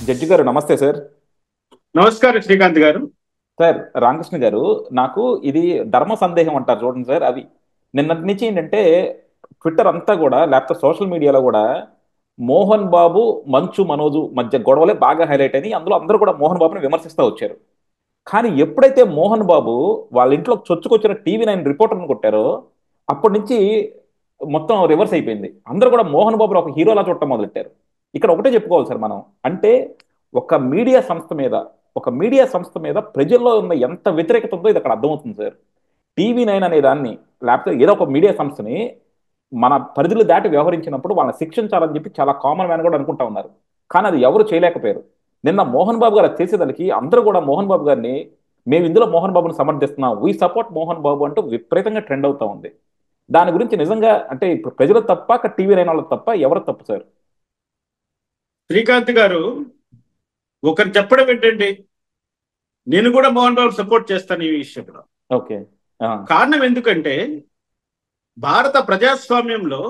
Judge గారు నమస్తే sir. నమస్కారం శ్రీకాంత్ గారు. సార్ రామకృష్ణ గారు, నాకు ఇది ధర్మ సందేహం అంటారు చూడండి సార్. అది నిన్నటి నుంచి ఏంటంటే ట్విట్టర్ అంతా కూడా లేకపోతే సోషల్ మీడియాలో కూడా మోహన్ బాబు మంచు మనోజు మధ్య గొడవలే బాగా హైలైట్ అని అందులో అందరూ కూడా మోహన్ బాబుని విమర్శిస్తూ వచ్చారు. కానీ ఎప్పుడైతే మోహన్ బాబు వాళ్ళ ఇంట్లో చొచ్చుకొచ్చిన టీవీ 9 రిపోర్టర్ని కొట్టారో అప్పటి నుంచి మొత్తం రివర్స్ అయిపోయింది. అందరూ కూడా మోహన్ బాబుని ఒక హీరోలా చూడటం మొదలెట్టారు. ఇక్కడ ఒకటే చెప్పుకోవాలి సార్ మనం. అంటే ఒక మీడియా సంస్థ మీద ఒక మీడియా సంస్థ మీద ప్రజల్లో ఉన్న ఎంత వ్యతిరేకత ఉందో ఇది అక్కడ అర్థమవుతుంది సార్. టీవీ 9 అనే దాన్ని లేకపోతే ఏదో ఒక మీడియా సంస్థని మన పరిధిలో దాటి వ్యవహరించినప్పుడు వాళ్ళని శిక్షించాలని చెప్పి చాలా కామన్ మ్యాన్ కూడా అనుకుంటా ఉన్నారు. కానీ అది ఎవరు చేయలేకపోయారు. నిన్న మోహన్ బాబు గారు అది చేసేదానికి అందరూ కూడా మోహన్ బాబు గారిని మేము ఇందులో మోహన్ బాబుని సమర్థిస్తున్నాం, వీ సపోర్ట్ మోహన్ బాబు అంటూ విపరీతంగా ట్రెండ్ అవుతా ఉంది. దాని గురించి నిజంగా అంటే ఇప్పుడు ప్రజలు తప్ప టీవీ 9 వాళ్ళకి తప్ప ఎవరు తప్పు సార్? శ్రీకాంత్ గారు, ఒకరు చెప్పడం ఏంటండి, నేను కూడా మోహన్ బాబు సపోర్ట్ చేస్తాను ఈ విషయంలో. ఓకే. కారణం ఎందుకంటే భారత ప్రజాస్వామ్యంలో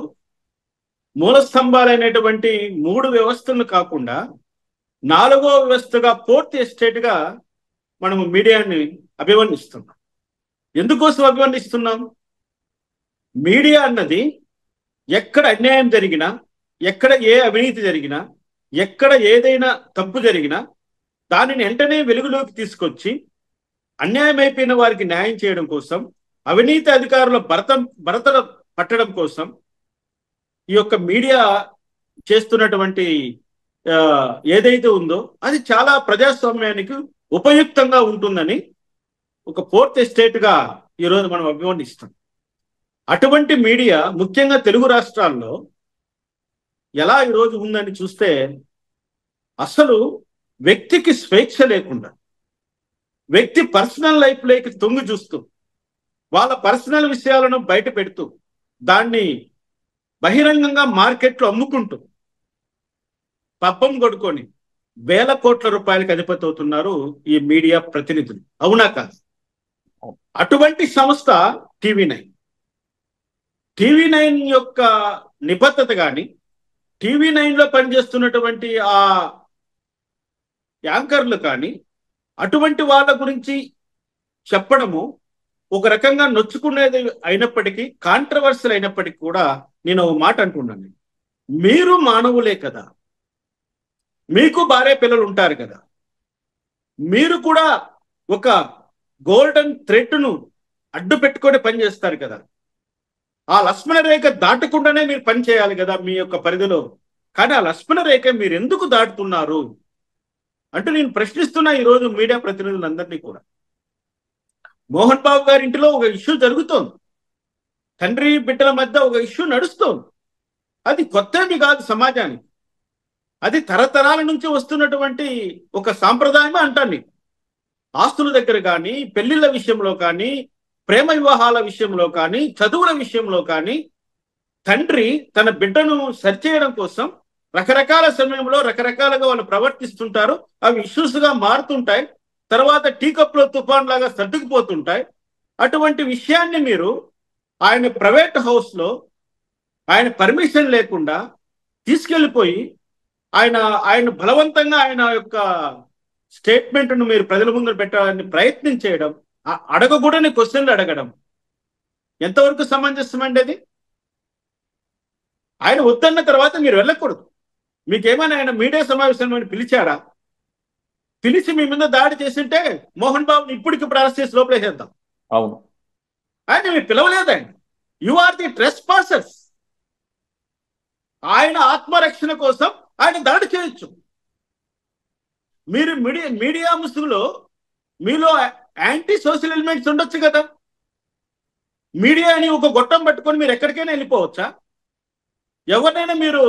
మూల స్తంభాలైనటువంటి మూడు వ్యవస్థలను కాకుండా నాలుగో వ్యవస్థగా ఫోర్త్ ఎస్టేట్ గా మనము మీడియాని అభివర్ణిస్తున్నాం. ఎందుకోసం అభివర్ణిస్తున్నాం? మీడియా అన్నది ఎక్కడ అన్యాయం జరిగినా, ఎక్కడ ఏ అవినీతి జరిగినా, ఎక్కడ ఏదైనా తప్పు జరిగినా దానిని వెంటనే వెలుగులోకి తీసుకొచ్చి అన్యాయం అయిపోయిన వారికి న్యాయం చేయడం కోసం, అవినీతి అధికారుల భరతల పట్టడం కోసం ఈ యొక్క మీడియా చేస్తున్నటువంటి ఆ, ఏదైతే ఉందో అది చాలా ప్రజాస్వామ్యానికి ఉపయుక్తంగా ఉంటుందని ఒక ఫోర్త్ ఎస్టేట్ గా ఈరోజు మనం అభివర్ణిస్తాం. అటువంటి మీడియా ముఖ్యంగా తెలుగు రాష్ట్రాల్లో ఎలా ఈరోజు ఉందని చూస్తే, అసలు వ్యక్తికి స్వేచ్ఛ లేకుండా, వ్యక్తి పర్సనల్ లైఫ్ లోకి తొంగి చూస్తూ, వాళ్ళ పర్సనల్ విషయాలను బయట పెడుతూ, దాన్ని బహిరంగంగా మార్కెట్లో అమ్ముకుంటూ పబ్బం కొడుకొని వేల కోట్ల రూపాయలకు అధిపతి అవుతున్నారు ఈ మీడియా ప్రతినిధులు. అవునా కాదు? అటువంటి సంస్థ టీవీ 9. టీవీ 9 యొక్క నిబద్ధత కానీ, టీవీ 9లో పనిచేస్తున్నటువంటి ఆ యాంకర్లు కానీ అటువంటి వాళ్ళ గురించి చెప్పడము ఒక రకంగా నొచ్చుకునేది అయినప్పటికీ, కాంట్రవర్సల్ అయినప్పటికీ కూడా నేను ఒక మాట అంటున్నాను. మీరు మానవులే కదా, మీకు భార్య పిల్లలు ఉంటారు కదా, మీరు కూడా ఒక గోల్డెన్ థ్రెడ్ను అడ్డు పెట్టుకొని పనిచేస్తారు కదా. ఆ లక్ష్మణ రేఖ దాటకుండానే మీరు పని చేయాలి కదా మీ యొక్క పరిధిలో. కానీ ఆ లక్ష్మణ రేఖ మీరు ఎందుకు దాటుతున్నారు అంటూ నేను ప్రశ్నిస్తున్నా ఈరోజు మీడియా ప్రతినిధులందరినీ కూడా. మోహన్ బాబు గారి ఇంటిలో ఒక ఇష్యూ జరుగుతోంది, తండ్రి బిడ్డల మధ్య ఒక ఇష్యూ నడుస్తోంది. అది కొత్తది కాదు సమాజానికి, అది తరతరాల నుంచి వస్తున్నటువంటి ఒక సాంప్రదాయమే అంటాను నేను. ఆస్తుల దగ్గర కానీ, పెళ్లిళ్ళ విషయంలో కానీ, ప్రేమ వివాహాల విషయంలో కానీ, చదువుల విషయంలో కానీ తండ్రి తన బిడ్డను సరిచేయడం కోసం రకరకాల సమయంలో రకరకాలుగా వాళ్ళు ప్రవర్తిస్తుంటారు. అవి ఇష్యూస్ గా మారుతుంటాయి, తర్వాత టీ కప్లో తుఫాన్ లాగా సర్దుకుపోతుంటాయి. అటువంటి విషయాన్ని మీరు ఆయన ప్రైవేట్ హౌస్ లో ఆయన పర్మిషన్ లేకుండా తీసుకెళ్లిపోయి ఆయన ఆయన బలవంతంగా ఆయన యొక్క స్టేట్మెంట్ను మీరు ప్రజల ముందు పెట్టాలని ప్రయత్నం చేయడం, అడగకూడని క్వశ్చన్లు అడగడం ఎంతవరకు సమంజసం అండి? అది ఆయన వద్దన్న తర్వాత మీరు వెళ్ళకూడదు. మీకేమైనా ఆయన మీడియా సమావేశం పిలిచారా? పిలిచి మీ మీద దాడి చేసింటే మోహన్ బాబుని ఇప్పటికిప్పుడు అరెస్ట్ చేసి లోపలేసేద్దాం. అవును. ఆయన మీరు పిలవలేదండి. You are the trespassers. ఆయన ఆత్మరక్షణ కోసం ఆయన దాడి చేయొచ్చు. మీరు మీడియా ముసుగులో మీలో యాంటీ సోషల్ ఎలిమెంట్స్ ఉండొచ్చు కదా. మీడియాని ఒక గొట్టం పట్టుకొని మీరు ఎక్కడికైనా వెళ్ళిపోవచ్చా? ఎవరినైనా మీరు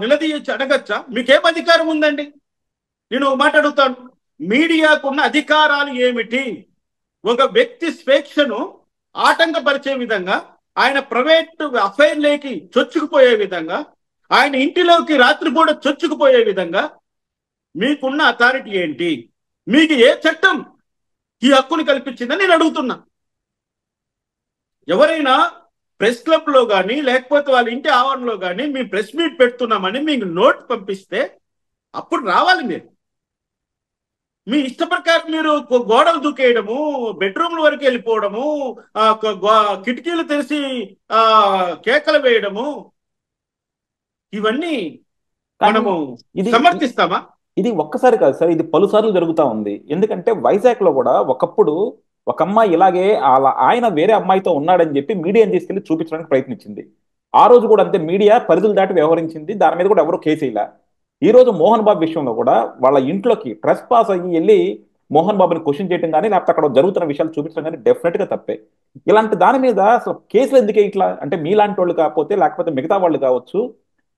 నిలదీయచ్చు, అడగచ్చా? మీకేం అధికారం ఉందండి? నేను ఒక మాట అడుగుతాను, మీడియాకున్న అధికారాలు ఏమిటి? ఒక వ్యక్తి స్వేచ్ఛను ఆటంకపరిచే విధంగా, ఆయన ప్రైవేట్ అఫైర్లోకి చొచ్చుకుపోయే విధంగా, ఆయన ఇంటిలోకి రాత్రిపూట చొచ్చుకుపోయే విధంగా మీకున్న అథారిటీ ఏంటి? మీకు ఏ చట్టం ఈ హక్కును కల్పించిందని నేను అడుగుతున్నా. ఎవరైనా ప్రెస్ క్లబ్ లో కానీ లేకపోతే వాళ్ళ ఇంటి ఆవరణలో కానీ మేము ప్రెస్ మీట్ పెడుతున్నామని మీకు నోట్ పంపిస్తే అప్పుడు రావాలి మీరు. మీ ఇష్ట ప్రకారం మీరు గోడలు దూకేయడము, బెడ్రూమ్ల వరకు వెళ్ళిపోవడము, కిటికీలు తెరిచి ఆ కేకలు వేయడము, ఇవన్నీ కానీ మనము ఇది సమర్థిస్తామా? ఇది ఒక్కసారి కాదు సార్, ఇది పలుసార్లు జరుగుతూ ఉంది. ఎందుకంటే వైజాగ్ లో కూడా ఒకప్పుడు ఒక అమ్మాయి ఇలాగే ఆయన వేరే అమ్మాయితో ఉన్నాడని చెప్పి మీడియాని తీసుకెళ్లి చూపించడానికి ప్రయత్నించింది. ఆ రోజు కూడా అంతే, మీడియా పరిధులు దాటి వ్యవహరించింది, దాని మీద కూడా ఎవరు కేసు ఇలా. ఈ రోజు మోహన్ బాబు విషయంలో కూడా వాళ్ళ ఇంట్లోకి ట్రెస్ పాస్ అయ్యి వెళ్ళి మోహన్ బాబుని క్వశ్చన్ చేయడం కానీ లేకపోతే అక్కడ జరుగుతున్న విషయాలు చూపించడం కానీ డెఫినెట్ గా తప్పే. ఇలాంటి దాని మీద అసలు కేసులు ఎందుకే ఇట్లా అంటే మీలాంటి వాళ్ళు కాకపోతే లేకపోతే మిగతా వాళ్ళు కావచ్చు,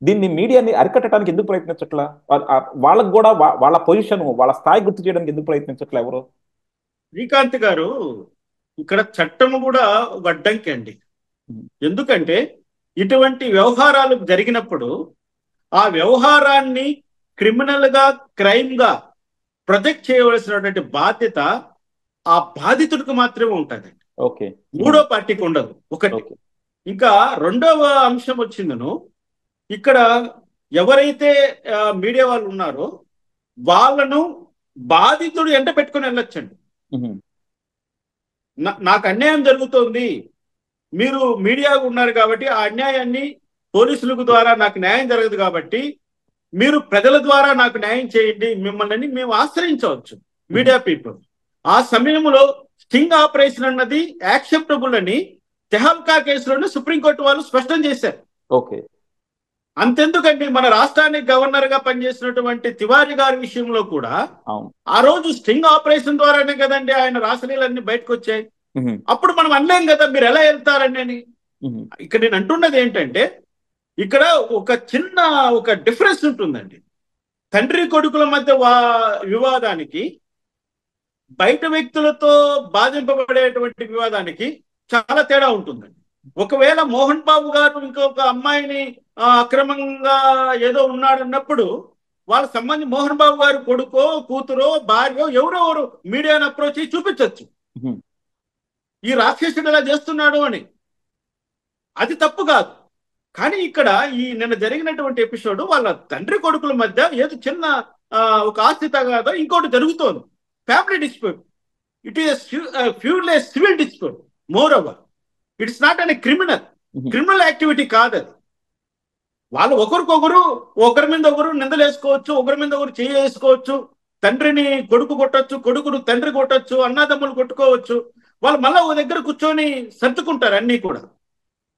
దీన్ని మీడియాని అరికట్టడానికి ఎందుకు ప్రయత్నించట్లా? వాళ్ళకు కూడా వాళ్ళ పొజిషన్ వాళ్ళ స్థాయి గుర్తు చేయడానికి ఎందుకు ప్రయత్నించట్లా ఎవరు? శ్రీకాంత్ గారు, ఇక్కడ చట్టము కూడా ఒక అడ్డంకి అండి. ఎందుకంటే ఇటువంటి వ్యవహారాలు జరిగినప్పుడు ఆ వ్యవహారాన్ని క్రిమినల్ గా, క్రైమ్ గా ప్రొజెక్ట్ చేయవలసినటువంటి బాధ్యత ఆ బాధితుడికి మాత్రమే ఉంటుంది. ఓకే. మూడో పార్టీకి ఉండదు. ఒకటి. ఇంకా రెండవ అంశం వచ్చిందను, ఇక్కడ ఎవరైతే మీడియా వాళ్ళు ఉన్నారో వాళ్ళను బాధితుడు ఎంట పెట్టుకుని వెళ్ళొచ్చండి. నాకు అన్యాయం జరుగుతోంది, మీరు మీడియా ఉన్నారు కాబట్టి ఆ అన్యాయాన్ని పోలీసులకు ద్వారా నాకు న్యాయం జరగదు కాబట్టి మీరు ప్రజల ద్వారా నాకు న్యాయం చేయండి, మిమ్మల్ని మేము ఆశ్రయించవచ్చు మీడియా పీపుల్. ఆ సమయంలో స్టింగ్ ఆపరేషన్ అన్నది యాక్సెప్టబుల్ అని తెహల్కా కేసులోనే సుప్రీంకోర్టు వాళ్ళు స్పష్టం చేశారు. ఓకే. అంతెందుకండి, మన రాష్ట్రానికి గవర్నర్ గా పనిచేసినటువంటి తివారీ గారి విషయంలో కూడా ఆ రోజు స్టింగ్ ఆపరేషన్ ద్వారానే కదండి ఆయన రాసలీలన్నీ బయటకు వచ్చాయి. అప్పుడు మనం అనలేం కదా మీరు ఎలా వెళ్తారండి అని. ఇక్కడ నేను అంటున్నది ఏంటంటే, ఇక్కడ ఒక డిఫరెన్స్ ఉంటుందండి. తండ్రి కొడుకుల మధ్య వివాదానికి, బయట వ్యక్తులతో బాధింపబడేటువంటి వివాదానికి చాలా తేడా ఉంటుందండి. ఒకవేళ మోహన్ బాబు గారు ఇంకొక అమ్మాయిని అక్రమంగా ఏదో ఉన్నాడన్నప్పుడు వాళ్ళ సంబంధి మోహన్ బాబు గారు కొడుకో, కూతురో, భార్యో ఎవరెవరు మీడియాను అప్రోచ్ చేసి చూపించవచ్చు ఈ రాక్షసుడు ఎలా చేస్తున్నాడు అని. అది తప్పు కాదు. కానీ ఇక్కడ నిన్న జరిగినటువంటి ఎపిసోడ్ వాళ్ళ తండ్రి కొడుకుల మధ్య ఏదో చిన్న ఒక ఆస్తి తగాదో ఇంకోటి జరుగుతోంది, family dispute. It is purely civil dispute. More over it's not an criminal activity కాదు అది. వాళ్ళు ఒకరి మీద ఒకరు నిందలేసుకోవచ్చు, ఒకరి మీద ఒకరు చేసుకోవచ్చు, తండ్రిని కొడుకు కొట్టచ్చు, కొడుకును తండ్రి కొట్టచ్చు, అన్నదమ్ములు కొట్టుకోవచ్చు. వాళ్ళు మళ్ళీ ఒక దగ్గర కూర్చొని సర్దుకుంటారు అన్నీ కూడా.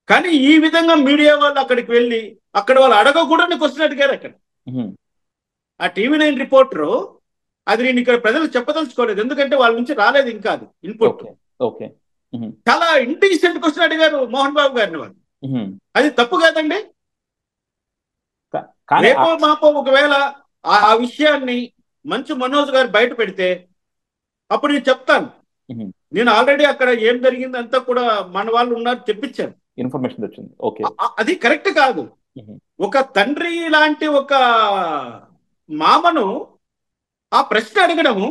కానీ ఈ విధంగా మీడియా వాళ్ళు అక్కడికి వెళ్ళి అక్కడ వాళ్ళు అడగకూడని క్వశ్చన్ అడిగారు. అక్కడ ఆ టీవీ9 రిపోర్టరు అది నేను ఇక్కడ ప్రజలకు చెప్పదలుచుకోలేదు, ఎందుకంటే వాళ్ళ నుంచి రాలేదు ఇంకా అది ఇన్పుట్. చాలా ఇంటెలిజెంట్ క్వశ్చన్ అడిగారు మోహన్ బాబు గారిని వాళ్ళు. అది తప్పు కాదండి. రేపో మాపో ఒకవేళ ఆ విషయాన్ని మంచు మనోజ్ గారు బయట పెడితే అప్పుడు నేను చెప్తాను, నేను ఆల్రెడీ అక్కడ ఏం జరిగింది అంతా కూడా మన వాళ్ళు ఉన్నారు తెప్పించాను, ఇన్ఫర్మేషన్ వచ్చింది. ఓకే, అది కరెక్ట్ కాదు. ఒక తండ్రి లాంటి ఒక మామను ఆ ప్రశ్న అడగడము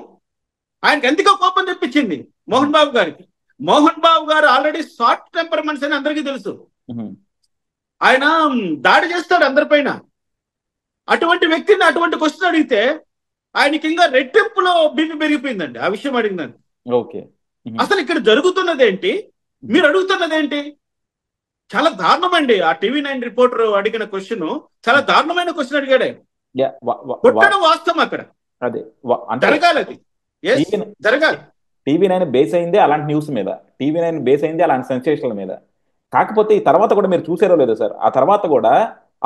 ఆయనకి ఎంతగా కోపం తెప్పించింది మోహన్ బాబు గారికి. మోహన్ బాబు గారు ఆల్రెడీ షార్ట్ టెంపర్ మనిషి అని అందరికీ తెలుసు. ఆయన దాడి చేస్తాడు అందరిపైన. అటువంటి వ్యక్తిని అటువంటి క్వశ్చన్ అడిగితే ఆయనకి ఇంకా రెట్టింపులో బీపీ పెరిగిపోయిందండి ఆ విషయం అడిగిందండి. ఓకే, అసలు ఇక్కడ జరుగుతున్నది ఏంటి, మీరు అడుగుతున్నది ఏంటి? చాలా దారుణం అండి. ఆ టీవీ9 రిపోర్టర్ అడిగిన క్వశ్చన్ చాలా దారుణమైన క్వశ్చన్ అడిగాడు. కొట్టడం వాస్తవం అక్కడ అదే జరగాలి, అది జరగాలి. టీవీ9 బేస్ అయిందే అలాంటి న్యూస్ మీద, టీవీ9 బేస్ అయిందే అలాంటి సెన్సేషన్ల మీద. కాకపోతే ఈ తర్వాత కూడా మీరు చూసారో లేదో సార్, ఆ తర్వాత కూడా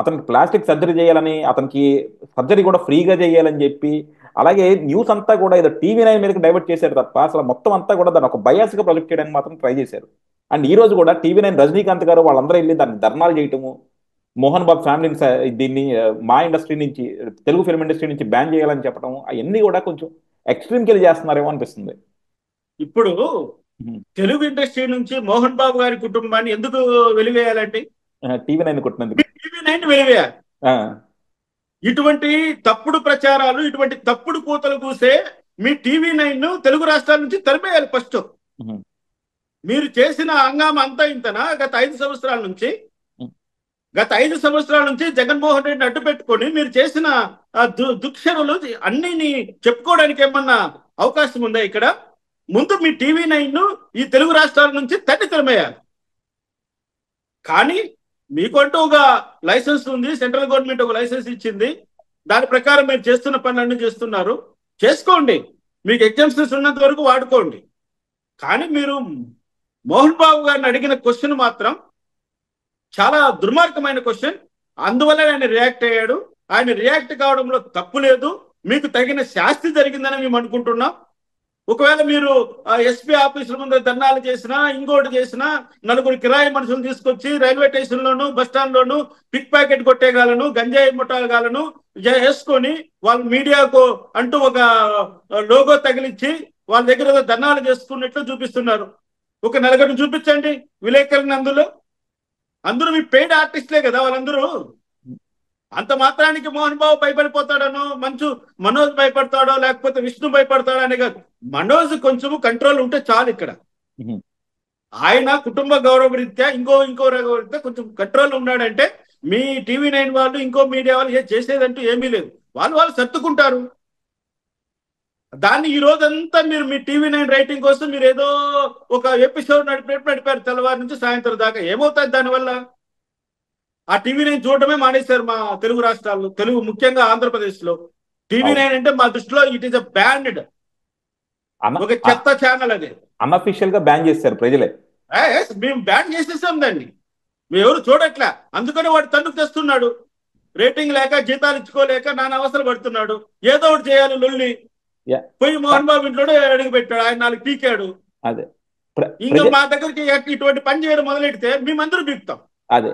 అతనికి ప్లాస్టిక్ సర్జరీ చేయాలని, అతనికి సర్జరీ కూడా ఫ్రీగా చేయాలని చెప్పి, అలాగే న్యూస్ అంతా కూడా ఏదో టీవీ9 మీదకి డైవర్ట్ చేశారు తప్ప అసలు మొత్తం అంతా కూడా దాన్ని ఒక బయాస్గా ప్రొజెక్ట్ చేయడానికి మాత్రం ట్రై చేశారు. అండ్ ఈ రోజు కూడా టీవీ9 రజనీకాంత్ గారు వాళ్ళందరూ వెళ్ళి దాన్ని ధర్నాలు చేయటము, మోహన్ బాబు ఫ్యామిలీని దీన్ని మా ఇండస్ట్రీ నుంచి, తెలుగు ఫిల్మ్ ఇండస్ట్రీ నుంచి బ్యాన్ చేయాలని చెప్పడం, అవన్నీ కూడా కొంచెం ఎక్స్ట్రీమ్కి వెళ్ళి చేస్తున్నారేమో అనిపిస్తుంది. ఇప్పుడు తెలుగు ఇండస్ట్రీ నుంచి మోహన్ బాబు గారి కుటుంబాన్ని ఎందుకు వెలివేయాలండి? TV9 కొట్టినందుకు TV9 వెలివేయాలి. ఇటువంటి తప్పుడు ప్రచారాలు, ఇటువంటి తప్పుడు కూతలు కూసే మీ టీవీ9 తెలుగు రాష్ట్రాల నుంచి తరిమేయాలి. ఫస్ట్ మీరు చేసిన హంగామా అంతా ఇంతనా గత 5 సంవత్సరాల నుంచి? గత 5 సంవత్సరాల నుంచి జగన్మోహన్ రెడ్డిని అడ్డు పెట్టుకొని మీరు చేసిన దుక్షణలు అన్ని చెప్పుకోవడానికి ఏమన్నా అవకాశం ఉందా ఇక్కడ? ముందు మీ TV9 ఈ తెలుగు రాష్ట్రాల నుంచి తరిమేయాలి. కానీ మీకంటూ ఒక లైసెన్స్ ఉంది, సెంట్రల్ గవర్నమెంట్ ఒక లైసెన్స్ ఇచ్చింది, దాని ప్రకారం మీరు చేస్తున్న పనులన్నీ చేస్తున్నారు, చేసుకోండి, మీకు ఎగ్జామ్షన్స్ ఉన్నంత వరకు వాడుకోండి. కానీ మీరు మోహన్ బాబు గారిని అడిగిన క్వశ్చన్ మాత్రం చాలా దుర్మార్గమైన క్వశ్చన్. అందువల్ల ఆయన రియాక్ట్ అయ్యాడు. ఆయన రియాక్ట్ కావడంలో తప్పు లేదు, మీకు తగిన శాస్తి జరిగిందని మేము అనుకుంటున్నాం. ఒకవేళ మీరు SP ఆఫీసుల ముందు ధర్నాలు చేసినా, ఇంకోటి చేసినా, నలుగురు కిరాయి మనుషులు తీసుకొచ్చి రైల్వే స్టేషన్లోను బస్ స్టాండ్లోను పిక్ ప్యాకెట్ కొట్టేగాలను, గంజాయి ముఠాగాలను వేసుకొని వాళ్ళు మీడియాకు అంటూ ఒక లోగో తగిలించి వాళ్ళ దగ్గర ధర్నాలు చేసుకున్నట్లు చూపిస్తున్నారు. ఒక నలుగురిని చూపించండి విలేకరుని. అందరూ మీ పెయిడ్ ఆర్టిస్టులే కదా వాళ్ళందరూ. అంత మాత్రానికి మోహన్ బాబు భయపడిపోతాడనో, మనోజ్ భయపడతాడో, లేకపోతే విష్ణు భయపడతాడో అనే కాదు. మనోజ్ కొంచెము కంట్రోల్ ఉంటే చాలు. ఇక్కడ ఆయన కుటుంబ గౌరవ రీత్యా ఇంకో రీత్యా కొంచెం కంట్రోల్ ఉన్నాడంటే మీ TV9 వాళ్ళు, ఇంకో మీడియా వాళ్ళు చేసేదంటూ ఏమీ లేదు. వాళ్ళు సర్దుకుంటారు. దాన్ని ఈ రోజంతా మీరు మీ TV9 రైటింగ్ కోసం మీరు ఏదో ఒక ఎపిసోడ్ నడిపారు తెల్లవారి నుంచి సాయంత్రం దాకా. ఏమవుతుంది దానివల్ల? ఆ TV9 చూడటమే మానేశారు మా తెలుగు రాష్ట్రాల్లో, ముఖ్యంగా ఆంధ్రప్రదేశ్ లో. TV9 అంటే మా దృష్టిలో ఇట్ ఈస్ బ్యాన్డ్, ఒక చెత్త ఛానల్. అది అన్అఫీషియల్ గా బ్యాన్ చేశారు ప్రజలే. మేము బ్యాన్ చేసేసాం దాన్ని, మేము ఎవరు చూడట్లే. అందుకని వాడు తన్నుకు తెస్తున్నాడు, రేటింగ్ లేక, జీతాలు ఇచ్చుకోలేక నాన్న అవసరం పడుతున్నాడు. ఏదో ఒకటి చేయాలి లొల్లి. పోయి మోహన్ బాబు ఇంట్లో అడుగు పెట్టాడు, ఆయన 4 పీకాడు. అదే ఇంకా మా దగ్గరికి ఇటువంటి పని చేయడం మొదలెడితే మేమందరూ పీకుతాం. అదే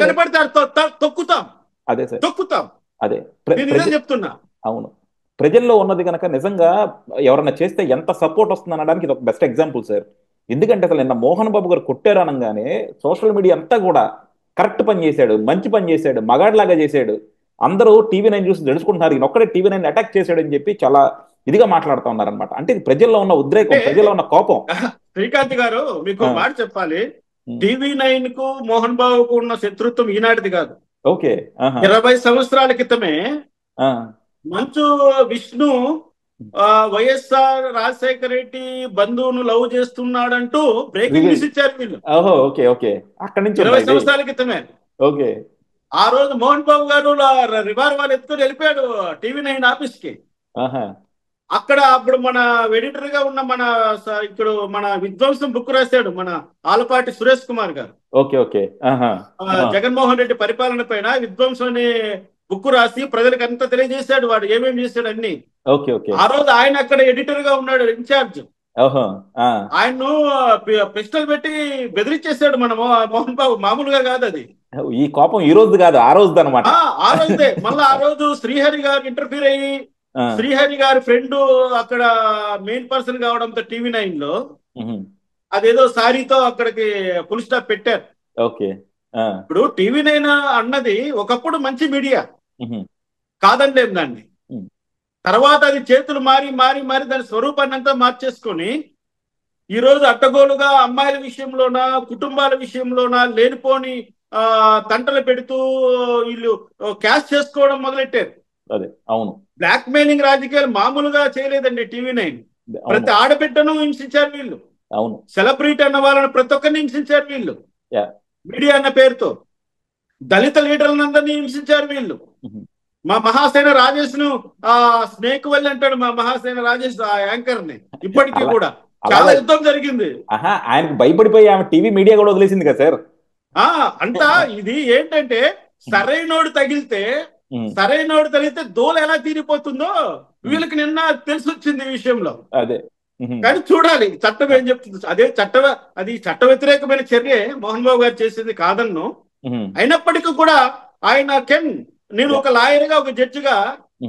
కనపడితే తొక్కుతాం. అదే సార్, తొక్కుతాం. అదే చెప్తున్నా. అవును, ప్రజల్లో ఉన్నది కనుక నిజంగా ఎవరన్నా చేస్తే ఎంత సపోర్ట్ వస్తుంది అనడానికి ఇది ఒక బెస్ట్ ఎగ్జాంపుల్ సార్. ఎందుకంటే అసలు నిన్న మోహన్ బాబు గారు కొట్టారు అనగానే సోషల్ మీడియా అంతా కూడా కరెక్ట్ పని చేశాడు, మంచి పని చేశాడు, మగాడిలాగా చేశాడు, అందరూ TV9 చూసి జడుచుకుంటున్నారు, ఈయన ఒక్కడే TV9 అటాక్ చేశాడు అని చెప్పి చాలా ఇదిగా మాట్లాడుతూ ఉన్నారనమాట. అంటే ఇది ప్రజల్లో ఉన్న ఉద్రేకం, ప్రజల్లో ఉన్న కోపం. శ్రీకాంత్ గారు మీకు మాట చెప్పాలి, TV9 కు మోహన్ బాబుకు ఉన్న శత్రుత్వం ఈనాటిది కాదు. ఓకే, 20 సంవత్సరాల క్రితమే మంచు విష్ణు వైఎస్ఆర్ రాజశేఖర రెడ్డి బంధువును లవ్ చేస్తున్నాడంటూ బ్రేకింగ్ న్యూస్ ఇచ్చారు వీళ్ళు. ఓకే ఓకే, అక్కడి నుంచి 20 సంవత్సరాల క్రితమే. ఓకే, ఆ రోజు మోహన్ బాబు గారు రివాల్వర్ ఎత్తుకొని వెళ్ళిపోయాడు TV9 ఆఫీస్ కి. అక్కడ అప్పుడు మన ఎడిటర్ గా ఉన్న మన విధ్వంసం బుక్ రాశాడు మన ఆలపాటి సురేష్ కుమార్ గారు. ఓకే ఓకే, జగన్మోహన్ రెడ్డి పరిపాలన పైన విధ్వంసం అనే బుక్ రాసి ప్రజలకు అంతా తెలియజేశాడు, వాడు ఏమేమి చేశాడు అన్ని. ఓకే ఓకే, ఆ రోజు ఆయన అక్కడ ఎడిటర్ గా ఉన్నాడు, ఇన్ఛార్జ్. ఆయన్ను పిస్టల్ పెట్టి బెదిరించేశాడు మన మోహన్ బాబు. మామూలుగా కాదు అది. ఈ కోపం ఈ రోజు కాదు, ఆ రోజు అనమాట. ఆ రోజే మళ్ళీ ఆ రోజు శ్రీహరి గారు ఇంటర్ఫీర్ అయ్యి, శ్రీహరి గారి ఫ్రెండ్ అక్కడ మెయిన్ పర్సన్ కావడంతో TV9 లో అదేదో సారీతో అక్కడికి ఫుల్ స్టాప్ పెట్టారు. ఓకే, ఇప్పుడు TV9 అన్నది ఒకప్పుడు మంచి మీడియా, కాదండి దాన్ని. తర్వాత అది చేతులు మారి దాని స్వరూపాన్ని అంతా మార్చేసుకొని ఈ రోజు అడ్డగోలుగా అమ్మాయిల విషయంలోనా, కుటుంబాల విషయంలోనా లేనిపోని తంటలు పెడుతూ వీళ్ళు క్యాష్ చేసుకోవడం మొదలెట్టారు. అదే, అవును, బ్లాక్ మెయిలింగ్ రాజకీయాలు మామూలుగా చేయలేదండి TV9. ప్రతి ఆడబిడ్డను హింసించారు వీళ్ళు. అవును, సెలబ్రిటీ అన్న వాళ్ళని ప్రతి ఒక్కరిని హింసించారు వీళ్ళు. మీడియా అన్న పేరుతో దళిత లీడర్లందరినీ హింసించారు వీళ్ళు. మా మహాసేన రాజేష్ ను స్నేక్ వల్లి అంటాడు మా మహాసేన రాజేష్ ఆ యాంకర్ ని. ఇప్పటికీ కూడా చాలా యుద్ధం జరిగింది. ఆయనకు భయపడిపోయి ఆమె టీవీ మీడియా కూడా వదిలేసింది కదా సార్. అంతా ఇది ఏంటంటే సరైనోడు తగిలితే దోల ఎలా తీరిపోతుందో వీళ్ళకి నిన్న తెలిసి వచ్చింది ఈ విషయంలో. అదే, కానీ చూడాలి చట్టం ఏం చెప్తుంది. అది చట్ట వ్యతిరేకమైన చర్య మోహన్ బాబు గారు చేసింది కాదన్ను. అయినప్పటికీ కూడా నేను ఒక లాయర్ గా, ఒక జడ్జి గా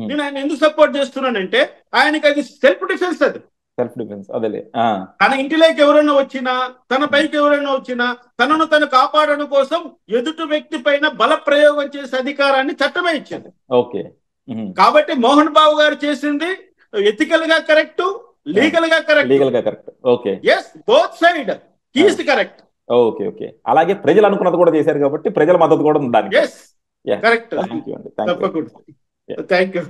నేను ఆయన ఎందుకు సపోర్ట్ చేస్తున్నానంటే ఆయనకి అది సెల్ఫ్ డిఫెన్స్. అది సెల్ఫ్ డిఫెన్స్. అదేలే, తన ఇంటిలోకి ఎవరైనా వచ్చినా, తన పైకి ఎవరైనా వచ్చినా తనను తను కాపాడడం కోసం ఎదుటి వ్యక్తి పైన బల ప్రయోగం చేసే అధికారాన్ని చట్టమే ఇచ్చింది. ఓకే, కాబట్టి మోహన్ బాబు గారు చేసింది ఎథికల్ గా కరెక్ట్, లీగల్ గా correct. Okay, yes, both side he is correct. Okay okay, అలాగే ప్రజలు అనుకున్నది కూడా చేశారు కాబట్టి ప్రజల మద్దతు కూడా ఉంది దానికి. Yes, yeah, correct. Thank you అండి, థ్యాంక్ యూ. తప్పకుండా. Thank you.